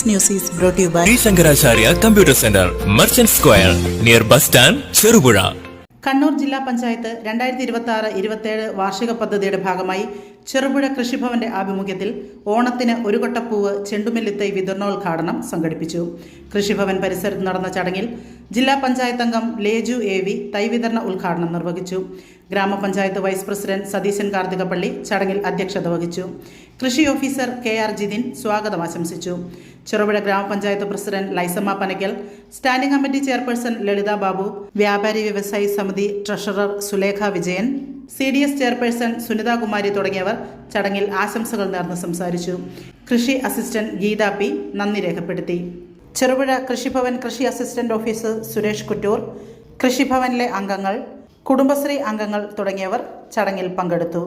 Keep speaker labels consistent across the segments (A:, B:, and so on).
A: This news is brought to you by
B: Sri Shankaracharya Computer Center, Merchant Square, near bus stand, Cherubura.
A: Kannur ജില്ലാ പഞ്ചായത്ത് 2026-27 വാർഷിക പദ്ധതിയുടെ ഭാഗമായി ചെറുപുഴ കൃഷിഭവന്റെ ആഭിമുഖ്യത്തിൽ ഓണത്തിന് ഒരു കൊട്ടപ്പൂവ് ചെണ്ടുമല്ലിത്തൈ വിതരണോദ്ഘാടനം സംഘടിപ്പിച്ചു. കൃഷിഭവൻ പരിസരത്ത് നടന്ന ചടങ്ങിൽ ജില്ലാ പഞ്ചായത്ത് അംഗം ലേജു എ.വി. തൈ വിതരണ ഉദ്ഘാടനം നിർവഹിച്ചു. ഗ്രാമപഞ്ചായത്ത് വൈസ് പ്രസിഡന്റ് സതീശൻ കാർത്തികപ്പള്ളി ചടങ്ങിൽ അധ്യക്ഷത വഹിച്ചു. കൃഷി ഓഫീസർ കെ.ആർ. ജിതിൻ സ്വാഗതം ആശംസിച്ചു. Cherupuzha grama panchayat president Laisamma Panakkal, standing committee chairperson Lalitha Babu, വ്യാപാരി വ്യവസായി സമിതി treasurer Sulekha Vijayan, CDS chairperson Sunithakumari തുടങ്ങിയവർ ചടങ്ങിൽ ആശംസകൾ നേർന്ന് സംസാരിച്ചു. കൃഷി അസിസ്റ്റന്റ് ഗീത പി നന്ദി രേഖപ്പെടുത്തി. ചെറുപുഴ കൃഷിഭവൻ കൃഷി അസിസ്റ്റന്റ് ഓഫീസർ സുരേഷ് കുറ്റൂർ, കൃഷിഭവനിലെ അംഗങ്ങൾ, കുടുംബശ്രീ അംഗങ്ങൾ തുടങ്ങിയവർ ചടങ്ങിൽ പങ്കെടുത്തു.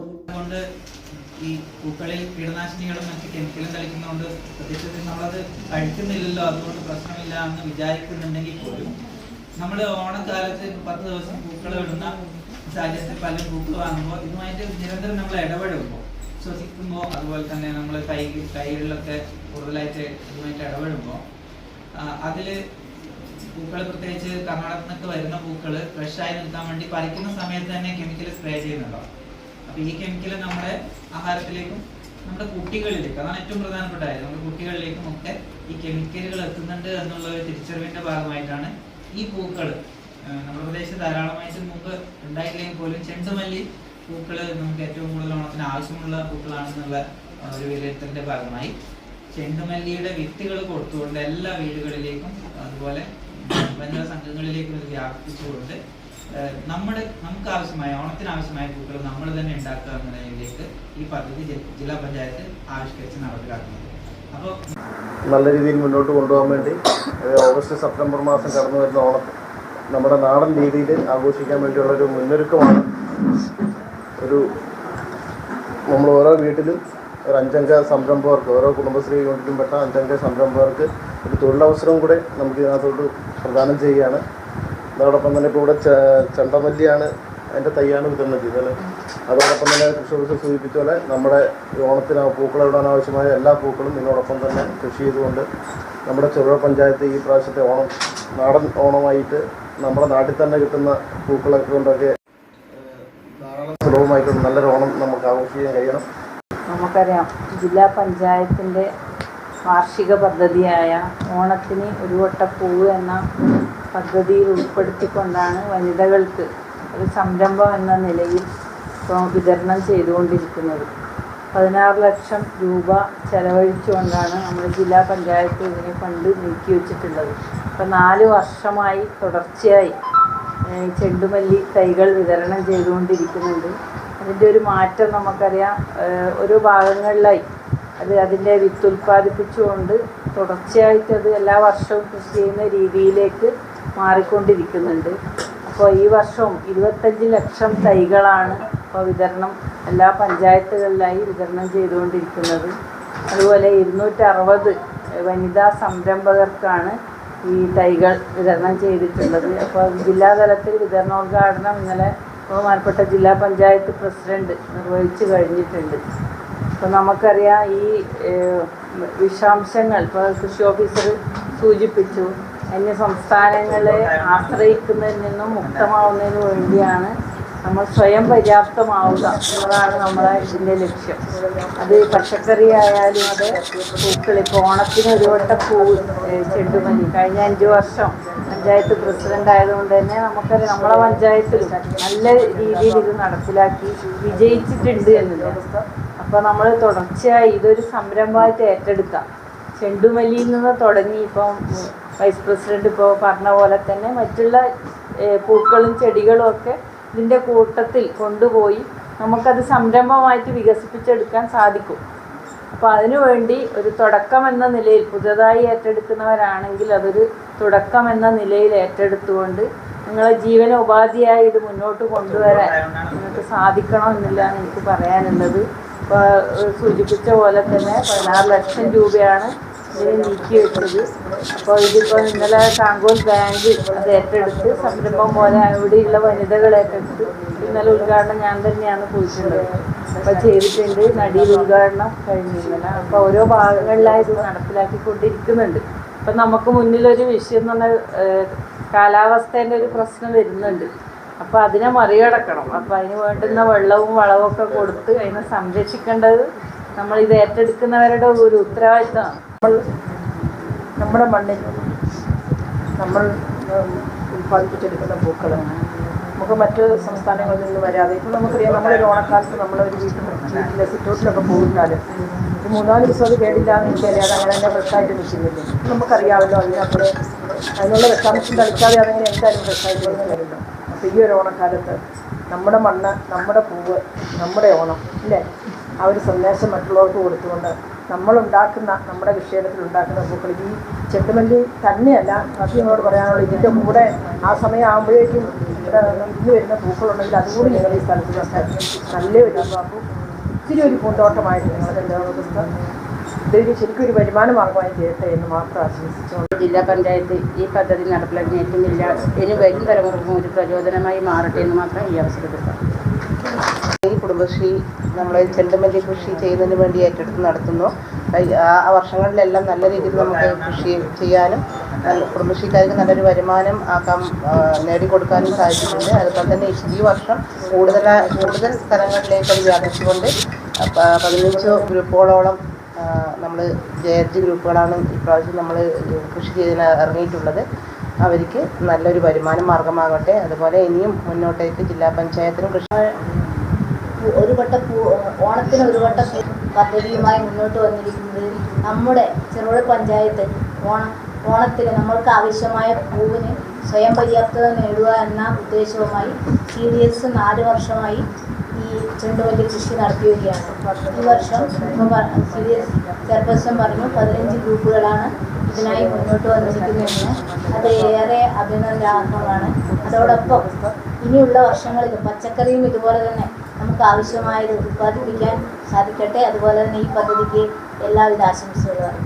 C: ഈ പൂക്കളിൽ കീടനാശിനികളും മറ്റ് കെമിക്കലും തളിക്കുന്നതുകൊണ്ട് പ്രത്യക്ഷത്തിൽ നമ്മളത് കഴിക്കുന്നില്ലല്ലോ, അതുകൊണ്ട് പ്രശ്നമില്ല എന്ന് വിചാരിക്കുന്നുണ്ടെങ്കിൽ പോലും നമ്മൾ ഓണക്കാലത്ത് 10 ദിവസം പൂക്കൾ ഇടുന്ന സാഹചര്യത്തിൽ പല പൂക്കൾ വാങ്ങുമ്പോൾ ഇതുമായിട്ട് നിരന്തരം നമ്മൾ ഇടപെടുമ്പോൾ, ശ്വസിക്കുമ്പോൾ, അതുപോലെ തന്നെ നമ്മൾ കൈകളിലൊക്കെ കൂടുതലായിട്ട് ഇതുമായിട്ട് ഇടപെടുമ്പോൾ അതിൽ പൂക്കൾ, പ്രത്യേകിച്ച് കർണാടകത്തിൽ നിന്നൊക്കെ വരുന്ന പൂക്കൾ ഫ്രഷായി നിൽക്കാൻ വേണ്ടി പറിക്കുന്ന സമയത്ത് തന്നെ കെമിക്കൽ സ്പ്രേ ചെയ്യുന്നുണ്ടാവും. അപ്പോൾ ഈ കെമിക്കൽ നമ്മുടെ ആഹാരത്തിലേക്കും നമ്മുടെ കുട്ടികളിലേക്ക്, അതാണ് ഏറ്റവും പ്രധാനപ്പെട്ട കാര്യം, നമ്മുടെ കുട്ടികളിലേക്കും ഒക്കെ ഈ കെമിക്കലുകൾ എത്തുന്നുണ്ട് എന്നുള്ള ഒരു തിരിച്ചറിവിന്റെ ഭാഗമായിട്ടാണ് ഈ പൂക്കൾ നമ്മുടെ പ്രദേശത്ത് ധാരാളമായിട്ട് മുമ്പ് ഉണ്ടായില്ലെങ്കിൽ പോലും ചെണ്ടുമല്ലി പൂക്കൾ നമുക്ക് ഏറ്റവും കൂടുതൽ ഓണത്തിന് ആവശ്യമുള്ള പൂക്കളാണെന്നുള്ള ഒരു വിലയിരുത്തലിന്റെ ഭാഗമായി ചെണ്ടുമല്ലിയുടെ വിത്തുകൾ കൊടുത്തുകൊണ്ട് എല്ലാ വീടുകളിലേക്കും അതുപോലെ വനിതാ സംഘങ്ങളിലേക്കും ഇത് വ്യാപിപ്പിച്ചുകൊണ്ട് നമുക്ക് ആവശ്യമായ ഓണത്തിന് ആവശ്യമായ പൂക്കൾ നമ്മൾ തന്നെ ഉണ്ടാക്കുക എന്നതിലേക്ക് ഈ പദ്ധതി ജില്ലാ പഞ്ചായത്ത് ആവിഷ്കരിച്ച് നടപ്പിലാക്കുന്നത്. അപ്പോൾ
D: നല്ല രീതിയിൽ മുന്നോട്ട് കൊണ്ടുപോകാൻ വേണ്ടി ഓഗസ്റ്റ് സെപ്റ്റംബർ മാസം കടന്നു വരുന്ന ഓണം നമ്മുടെ നാടൻ രീതിയിൽ ആഘോഷിക്കാൻ വേണ്ടിയുള്ളൊരു മുന്നൊരുക്കമാണ്. നമ്മൾ ഓരോ വീട്ടിലും ഒരു 5 അംഗ സംരംഭകർക്ക്, ഓരോ കുടുംബശ്രീ യൂണിറ്റിലും പെട്ട 5 അംഗ സംരംഭകർക്ക് ഒരു തൊഴിലവസരവും കൂടെ നമുക്ക് ഇതിനകത്തോട്ട് പ്രദാനം ചെയ്യുകയാണ്. അതോടൊപ്പം തന്നെ ഇപ്പോൾ ഇവിടെ ചെണ്ടമല്ലിയാണ്, അതിൻ്റെ തൈയാണ് വിതരണം ചെയ്തത്. അതോടൊപ്പം തന്നെ കൃഷി ഓഫീസർ സൂചിപ്പിച്ച പോലെ നമ്മുടെ ഓണത്തിന് പൂക്കളിടാൻ ആവശ്യമായ എല്ലാ പൂക്കളും ഇതിനോടൊപ്പം തന്നെ കൃഷി ചെയ്തുകൊണ്ട് നമ്മുടെ ചെറുപുഴ പഞ്ചായത്ത് ഈ പ്രാവശ്യത്തെ ഓണം നാടൻ ഓണമായിട്ട് നമ്മുടെ നാട്ടിൽ തന്നെ കിട്ടുന്ന പൂക്കളൊക്കെ കൊണ്ടൊക്കെ ധാരാളം സുലഭമായിട്ട് നല്ലൊരു ഓണം നമുക്ക് ആഘോഷിക്കാൻ കഴിയണം.
E: നമുക്കറിയാം, ജില്ലാ പഞ്ചായത്തിൻ്റെ വാർഷിക പദ്ധതിയായ ഓണത്തിന് ഒരു കൊട്ടപ്പൂവ് എന്ന പദ്ധതിയിൽ ഉൾപ്പെടുത്തിക്കൊണ്ടാണ് വനിതകൾക്ക് ഒരു സംരംഭം എന്ന നിലയിൽ ഇപ്പോൾ വിതരണം ചെയ്തുകൊണ്ടിരിക്കുന്നത്. 16 ലക്ഷം രൂപ ചെലവഴിച്ചുകൊണ്ടാണ് നമ്മുടെ ജില്ലാ പഞ്ചായത്ത് ഇതിന് ഫണ്ട് നീക്കി വെച്ചിട്ടുള്ളത്. ഇപ്പോൾ 4 വർഷമായി തുടർച്ചയായി ചെണ്ടുമല്ലി തൈകൾ വിതരണം ചെയ്തുകൊണ്ടിരിക്കുന്നുണ്ട്. അതിൻ്റെ ഒരു മാറ്റം നമുക്കറിയാം, ഓരോ ഭാഗങ്ങളിലായി അതിൻ്റെ വിത്ത് ഉൽപ്പാദിപ്പിച്ചുകൊണ്ട് തുടർച്ചയായിട്ട് അത് എല്ലാ വർഷവും കൃഷി ചെയ്യുന്ന രീതിയിലേക്ക് മാറിക്കൊണ്ടിരിക്കുന്നുണ്ട്. അപ്പോൾ ഈ വർഷവും 25 ലക്ഷം തൈകളാണ് ഇപ്പോൾ വിതരണം എല്ലാ പഞ്ചായത്തുകളിലായി വിതരണം ചെയ്തുകൊണ്ടിരിക്കുന്നത്. അതുപോലെ 260 വനിതാ സംരംഭകർക്കാണ് ഈ തൈകൾ വിതരണം ചെയ്തിട്ടുള്ളത്. അപ്പോൾ ജില്ലാതലത്തിൽ വിതരണോദ്ഘാടനം ഇന്നലെ ബഹുമാനപ്പെട്ട ജില്ലാ പഞ്ചായത്ത് പ്രസിഡന്റ് നിർവഹിച്ചു കഴിഞ്ഞിട്ടുണ്ട്. അപ്പോൾ നമുക്കറിയാം, ഈ വിഷാംശങ്ങൾ ഇപ്പോൾ കൃഷി ഓഫീസർ സൂചിപ്പിച്ചു, അന്യ സംസ്ഥാനങ്ങളെ ആശ്രയിക്കുന്നതിൽ നിന്നും മുക്തമാവുന്നതിന് വേണ്ടിയാണ് നമ്മൾ സ്വയം പര്യാപ്തമാവുക എന്നതാണ് നമ്മളെ ഇതിൻ്റെ ലക്ഷ്യം. അത് പച്ചക്കറി ആയാലും അതെ, പൂക്കൾ. ഇപ്പോൾ ഓണത്തിന് ഒരു കൊട്ടപ്പൂവ് ചെണ്ടുമല്ലി കഴിഞ്ഞ 5 വർഷം പഞ്ചായത്ത് പ്രസിഡന്റ് ആയതുകൊണ്ട് തന്നെ നമുക്കറിയാം, നമ്മളെ പഞ്ചായത്തിലും നല്ല രീതിയിൽ ഇത് നടപ്പിലാക്കി വിജയിച്ചിട്ടുണ്ട് എന്നുള്ളത്. അപ്പോൾ നമ്മൾ തുടർച്ചയായി ഇതൊരു സംരംഭമായിട്ട് ഏറ്റെടുക്കാം. ചെണ്ടുമല്ലിയിൽ നിന്ന് തുടങ്ങി ഇപ്പം വൈസ് പ്രസിഡന്റ് ഇപ്പോൾ പറഞ്ഞ പോലെ തന്നെ മറ്റുള്ള പൂക്കളും ചെടികളും ഒക്കെ ഇതിൻ്റെ കൂട്ടത്തിൽ കൊണ്ടുപോയി നമുക്കത് സംരംഭമായിട്ട് വികസിപ്പിച്ചെടുക്കാൻ സാധിക്കും. അപ്പോൾ അതിനുവേണ്ടി ഒരു തുടക്കം എന്ന നിലയിൽ പുതുതായി ഏറ്റെടുക്കുന്നവരാണെങ്കിൽ അതൊരു തുടക്കം എന്ന നിലയിൽ ഏറ്റെടുത്തുകൊണ്ട് നിങ്ങളെ ജീവനോപാധിയായി ഇത് മുന്നോട്ട് കൊണ്ടുവരാൻ നിങ്ങൾക്ക് സാധിക്കണമെന്നില്ലാണ് എനിക്ക് പറയാനുള്ളത്. ഇപ്പോൾ സൂചിപ്പിച്ച പോലെ തന്നെ 16 ലക്ഷം രൂപയാണ് ഇതിന് നീക്കി വെച്ചത്. അപ്പോൾ ഇതിപ്പോൾ ഇന്നലെ താങ്കോൽ ബാങ്ക് അത് ഏറ്റെടുത്ത് സംരംഭം പോലെ ഇവിടെയുള്ള വനിതകൾ ഏറ്റെടുത്ത് ഇന്നലെ ഉദ്ഘാടനം ഞാൻ തന്നെയാണ് പോയിട്ടുള്ളത്. അപ്പം ചെയ്തിട്ടുണ്ട്. നടിയിൽ ഉദ്ഘാടനം കഴിഞ്ഞിരുന്നില്ല. അപ്പോൾ ഓരോ ഭാഗങ്ങളിലായി ഇത് നടപ്പിലാക്കിക്കൊണ്ടിരിക്കുന്നുണ്ട്. അപ്പം നമുക്ക് മുന്നിലൊരു വിഷയം എന്ന് പറഞ്ഞാൽ കാലാവസ്ഥേൻ്റെ ഒരു പ്രശ്നം വരുന്നുണ്ട്. അപ്പോൾ അതിനെ മറികടക്കണം. അപ്പോൾ അതിന് വേണ്ടുന്ന വെള്ളവും വളവും ഒക്കെ കൊടുത്ത് അതിനെ സംരക്ഷിക്കേണ്ടത് നമ്മളിത് ഏറ്റെടുക്കുന്നവരുടെ ഒരു ഉത്തരവാദിത്തമാണ്.
F: നമ്മുടെ മണ്ണിൽ നമ്മൾ ഉൽപ്പാദിപ്പിച്ചെടുക്കുന്ന പൂക്കൾ നമുക്ക് മറ്റ് സംസ്ഥാനങ്ങളിൽ നിന്ന് വരാതെ ഇപ്പോൾ നമുക്കറിയാം, നമ്മളൊരു ഓണക്കാലത്ത് നമ്മളൊരു വീട്ടിലെ സിറ്റൗട്ടിലൊക്കെ പോയിരുന്നാൽ ഒരു 3-4 ദിവസം അത് കേടില്ലാന്ന് എനിക്കറിയാതെ അങ്ങനെ തന്നെ ഫ്രഷായിട്ട് നിൽക്കുന്നില്ലേ. നമുക്കറിയാമല്ലോ അതിനപ്പുറം അതിനുള്ള വിഷാംശം തളിക്കാതെ അതങ്ങനെ എന്തായാലും ഫ്രഷായിട്ട് വരുന്നു. അപ്പോൾ ഈ ഒരു ഓണക്കാലത്ത് നമ്മുടെ മണ്ണ്, നമ്മുടെ പൂവ്, നമ്മുടെ ഓണം അല്ലേ, ആ ഒരു സന്ദേശം മറ്റുള്ളവർക്ക് കൊടുത്തുകൊണ്ട് നമ്മളുണ്ടാക്കുന്ന നമ്മുടെ വിഷയത്തിലുണ്ടാക്കുന്ന പൂക്കൾ ഈ ചെണ്ടുമല്ലി തന്നെയല്ല, നിങ്ങളോട് പറയാനുള്ള ഇതിൻ്റെ കൂടെ ആ സമയം ആകുമ്പോഴേക്കും ഇവിടെ ഇന്ന് വരുന്ന പൂക്കളുണ്ടെങ്കിൽ അതുകൂടി നിങ്ങൾ ഈ സ്ഥലത്ത് വെച്ചാൽ നല്ലൊരു ഒത്തിരി ഒരു പൂന്തോട്ടമായിട്ട് നിങ്ങളുടെ ലോകപുസ്തകം ഇതൊരു ശരിക്കും ഒരു വരുമാന മാർഗമായി ചെയ്യട്ടെ എന്ന് മാത്രം ആശംസിച്ചുകൊണ്ട്
E: ജില്ലാ പഞ്ചായത്ത് ഈ പദ്ധതി നടപ്പിലാക്കുന്ന ഏറ്റവും വലിയ ഇനി വരും തലമുറക്കും ഒരു പ്രചോദനമായി മാറട്ടെ എന്ന് മാത്രം ഈ അവസരത്തിൽ പറഞ്ഞു.
G: ഈ കുടുംബശ്രീ നമ്മൾ ചെണ്ടുമല്ലി കൃഷി ചെയ്യുന്നതിന് വേണ്ടി ഏറ്റെടുത്ത് നടത്തുന്നു. ആ വർഷങ്ങളിലെല്ലാം നല്ല രീതിയിൽ നമുക്ക് കൃഷി ചെയ്യാനും കുടുംബശ്രീക്കാർക്ക് നല്ലൊരു വരുമാനം നേടിക്കൊടുക്കാനും സാധിച്ചിട്ടുണ്ട്. അതുപോലെ തന്നെ ഈ വർഷം കൂടുതൽ സ്ഥലങ്ങളിലേക്ക് അത് വ്യാപിച്ചുകൊണ്ട് 15 ഗ്രൂപ്പുകളോളം നമ്മൾ JRG ഗ്രൂപ്പുകളാണ് ഇപ്രാവശ്യം നമ്മൾ കൃഷി ചെയ്തതിന് ഇറങ്ങിയിട്ടുള്ളത്. അവർക്ക് നല്ലൊരു വരുമാന മാർഗമാകട്ടെ. അതുപോലെ ഇനിയും മുന്നോട്ടേക്ക് ജില്ലാ പഞ്ചായത്തിനും കൃഷി
H: ഓണത്തിന് ഒരു വട്ട പദ്ധതിയുമായി മുന്നോട്ട് വന്നിരിക്കുന്നത് നമ്മുടെ ചെറുപുഴ പഞ്ചായത്ത് ഓണത്തിന് നമ്മൾക്ക് ആവശ്യമായ പൂവിന് സ്വയം പര്യാപ്തത നേടുക എന്ന ഉദ്ദേശവുമായി CDS 4 വർഷമായി ഈ ചെണ്ടുമല്ലി കൃഷി നടത്തി വരികയാണ്. ഈ വർഷം CDS ചെയർപേഴ്സൺ പറഞ്ഞു 15 ഗ്രൂപ്പുകളാണ് ഇതിനായി മുന്നോട്ട് വന്നിരിക്കുന്നതെന്ന്. അത് ഏറെ അഭിനന്ദനാർഹമാണ്. അതോടൊപ്പം ഇനിയുള്ള വർഷങ്ങളിൽ പച്ചക്കറിയും ഇതുപോലെ തന്നെ നമുക്ക് ആവശ്യമായത് ഉൽപ്പാദിപ്പിക്കാൻ സാധിക്കട്ടെ. അതുപോലെ തന്നെ ഈ പദ്ധതിക്ക് എല്ലാവിധ ആശംസകളും.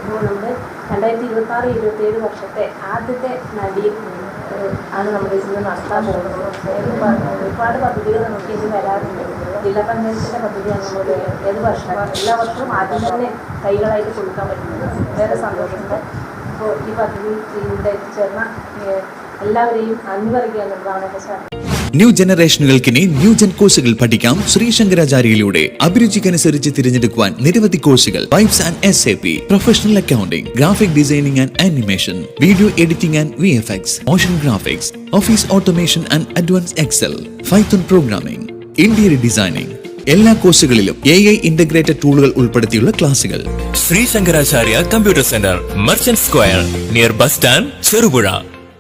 E: നമ്മുടെ 2026-27 വർഷത്തെ ആദ്യത്തെ നടി ആണ് നമ്മൾ ഇത് നടത്താൻ പോകുന്നത്. ഒരുപാട് പദ്ധതികൾ നമുക്ക് ഇനി വരാറുണ്ട്. ജില്ലാ പഞ്ചായത്തിൻ്റെ പദ്ധതിയാണ് നമ്മൾ ഏത് വർഷം എല്ലാ വർഷവും ആദ്യം തന്നെ കൈകളായിട്ട് കൊടുക്കാൻ പറ്റുന്നത്. വേറെ സന്തോഷമുണ്ട്. അപ്പോൾ ഈ പദ്ധതി എത്തിച്ചേർന്ന എല്ലാവരെയും നന്ദി പറയുക എന്നുള്ളതാണ് എൻ്റെ സാധ്യത.
B: ന്യൂ ജനറേഷനുകൾക്കിനി ന്യൂ ജെൻ കോഴ്സുകൾ പഠിക്കാം ശ്രീശങ്കരാചാര്യയിലൂടെ. അഭിരുചിക്കനുസരിച്ച് തിരഞ്ഞെടുക്കുവാൻ നിരവധി കോഴ്സുകൾ. Pipes and SAP, professional accounting, graphic designing and animation, video editing and VFX, motion graphics, office automation and advance Excel, Python programming, interior designing. എല്ലാ കോഴ്സുകളിലും AI ഇന്റഗ്രേറ്റഡ് ടൂളുകൾ ഉൾപ്പെടുത്തിയുള്ള ക്ലാസുകൾ. Sreesankaracharya computer centre, merchant square, near bus stand, Cherupuzha.